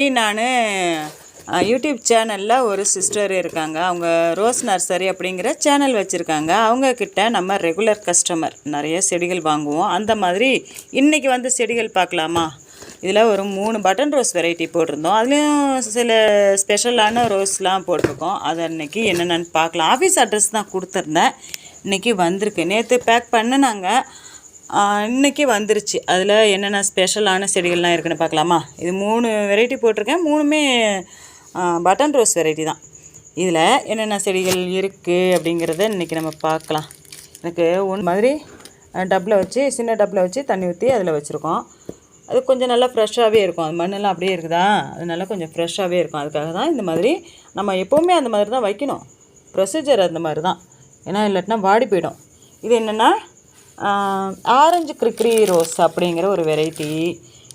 நான் யூடியூப் சேனலில் ஒரு சிஸ்டர் இருக்காங்க. அவங்க ரோஸ் நர்சரி அப்படிங்கிற சேனல் வச்சுருக்காங்க. அவங்கக்கிட்ட நம்ம ரெகுலர் கஸ்டமர் நிறைய செடிகள் வாங்குவோம். அந்த மாதிரி இன்றைக்கி வந்து செடிகள் பார்க்கலாமா? இதில் ஒரு 3 பட்டன் ரோஸ் வெரைட்டி போட்டிருந்தோம். அதுலேயும் சில ஸ்பெஷலான ரோஸ்லாம் போட்டிருக்கோம். அது அன்றைக்கி என்னென்னு பார்க்கலாம். ஆஃபீஸ் அட்ரஸ் தான் கொடுத்துருந்தேன். இன்றைக்கி வந்திருக்கு. நேற்று பேக் பண்ணினாங்க, இன்றைக்கி வந்துருச்சு. அதில் என்னென்ன ஸ்பெஷலான செடிகள்லாம் இருக்குதுன்னு பார்க்கலாமா? இது 3 வெரைட்டி போட்டிருக்கேன். 3மே பட்டன் ரோஸ் வெரைட்டி தான். இதில் என்னென்ன செடிகள் இருக்குது அப்படிங்கிறத இன்றைக்கி நம்ம பார்க்கலாம். எனக்கு மாதிரி டப்பில் வச்சு, சின்ன டப்பில் வச்சு தண்ணி ஊற்றி அதில் வச்சுருக்கோம். அது கொஞ்சம் நல்லா ஃப்ரெஷ்ஷாகவே இருக்கும். அது மண்ணெல்லாம் அப்படியே இருக்குதா, அது நல்லா கொஞ்சம் ஃப்ரெஷ்ஷாகவே இருக்கும். அதுக்காக தான் இந்த மாதிரி நம்ம எப்போவுமே அந்த மாதிரி தான் வைக்கணும். ப்ரொசீஜர் அந்த மாதிரி தான். ஏன்னா இல்லாட்டினா வாடி போயிடும். இது என்னென்னா ஆரஞ்சு கிரிக்ரி ரோஸ் அப்படிங்கிற ஒரு வெரைட்டி.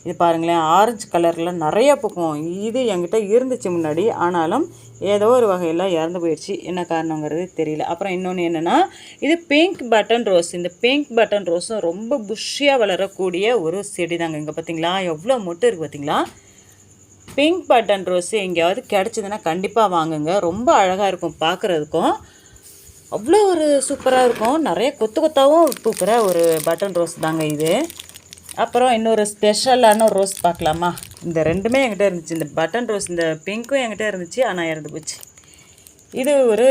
இது பாருங்களேன், ஆரஞ்சு கலரில் நிறைய பூக்கும். இது என்கிட்ட இருந்துச்சு முன்னாடி, ஆனாலும் ஏதோ ஒரு வகையில் இறந்து போயிடுச்சு. என்ன காரணங்கிறது தெரியல. அப்புறம் இன்னொன்று என்னென்னா, இது பிங்க் பட்டன் ரோஸ். இந்த பிங்க் பட்டன் ரோஸும் ரொம்ப புஷ்ஷியாக வளரக்கூடிய ஒரு செடி தாங்க. இங்கே பார்த்தீங்களா எவ்வளோ மொட்டு இருக்குது பார்த்தீங்களா? பிங்க் பட்டன் ரோஸு எங்கேயாவது கிடச்சிதுன்னா கண்டிப்பாக வாங்குங்க. ரொம்ப அழகாக இருக்கும் பார்க்குறதுக்கும். அவ்வளோ ஒரு சூப்பராக இருக்கும். நிறைய கொத்து கொத்தாகவும் பூக்கிற ஒரு பட்டன் ரோஸ் தாங்க இது. அப்புறம் இன்னொரு ஸ்பெஷலான ரோஸ் பார்க்கலாமா? இந்த 2மே என்கிட்ட இருந்துச்சு. இந்த பட்டன் ரோஸ், இந்த பிங்க்கும் என்கிட்ட இருந்துச்சு, ஆனால் இறந்து போச்சு. இது ஒரு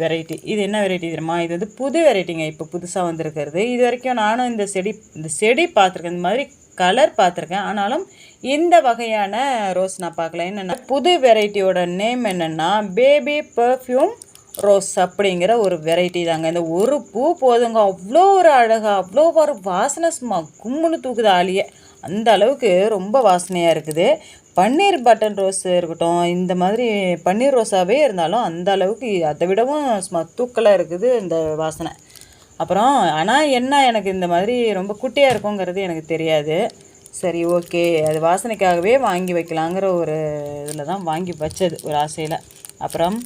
வெரைட்டி. இது என்ன வெரைட்டி தெரியுமா? இது வந்து புது வெரைட்டிங்க, இப்போ புதுசாக வந்திருக்கிறது. இது வரைக்கும் நானும் இந்த செடி பார்த்துருக்கேன், இந்த மாதிரி கலர் பார்த்துருக்கேன். ஆனாலும் இந்த வகையான ரோஸ் நான் பார்க்கல. என்னென்னா புது வெரைட்டியோட நேம் என்னென்னா பேபி பர்ஃப்யூம் ரோஸ் அப்படிங்கிற ஒரு வெரைட்டி தாங்க. இந்த ஒரு பூ போதுங்க, அவ்வளோ ஒரு அழகாக, அவ்வளோ ஒரு வாசனை, சும்மா கும்முன்னு தூக்குது ஆளியே. அந்த அளவுக்கு ரொம்ப வாசனையாக இருக்குது. பன்னீர் பட்டன் ரோஸ் இருக்கட்டும், இந்த மாதிரி பன்னீர் ரோஸாகவே இருந்தாலும் அந்த அளவுக்கு அதை விடவும் சும்மா தூக்கலாக இருக்குது இந்த வாசனை. அப்புறம் ஆனால் என்ன, எனக்கு இந்த மாதிரி ரொம்ப குட்டியாக இருக்குங்கிறது எனக்கு தெரியாது. சரி, ஓகே, அது வாசனைக்காகவே வாங்கி வைக்கலாங்கிற ஒரு இதில் தான் வாங்கி வச்சது, ஒரு ஆசையில். அப்புறம்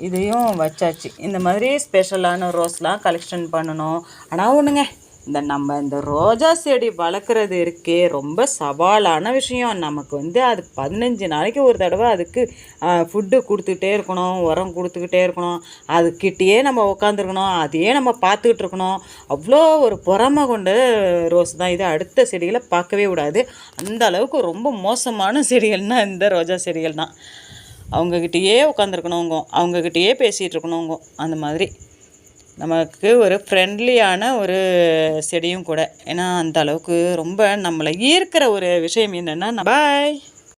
இதையும் வச்சாச்சு. இந்த மாதிரி ஸ்பெஷலான ரோஸ்லாம் கலெக்ஷன் பண்ணணும். ஆனால் ஒன்றுங்க, இந்த ரோஜா செடி வளர்க்குறது இருக்கே ரொம்ப சவாலான விஷயம். நமக்கு வந்து அதுக்கு 15 நாளைக்கு ஒரு தடவை அதுக்கு ஃபுட்டு கொடுத்துக்கிட்டே இருக்கணும், உரம் கொடுத்துக்கிட்டே இருக்கணும். அதுக்கிட்டேயே நம்ம உட்காந்துருக்கணும், அதையே நம்ம பார்த்துக்கிட்டு இருக்கணும். அவ்வளோ ஒரு பொறாமை கொண்ட ரோஸ் தான் இது. அடுத்த செடிகளை பார்க்கவே விடாது. அந்த அளவுக்கு ரொம்ப மோசமான செடிகள்னால் இந்த ரோஜா செடிகள் தான். அவங்கக்கிட்டேயே உட்காந்துருக்கணுங்க, அவங்கக்கிட்டேயே பேசிகிட்டு இருக்கணுங்க. அந்த மாதிரி நமக்கு ஒரு ஃப்ரெண்ட்லியான ஒரு செடியும் கூட. ஏன்னா அந்த அளவுக்கு ரொம்ப நம்மளை ஈர்க்கிற ஒரு விஷயம் என்னென்னா, பாய்.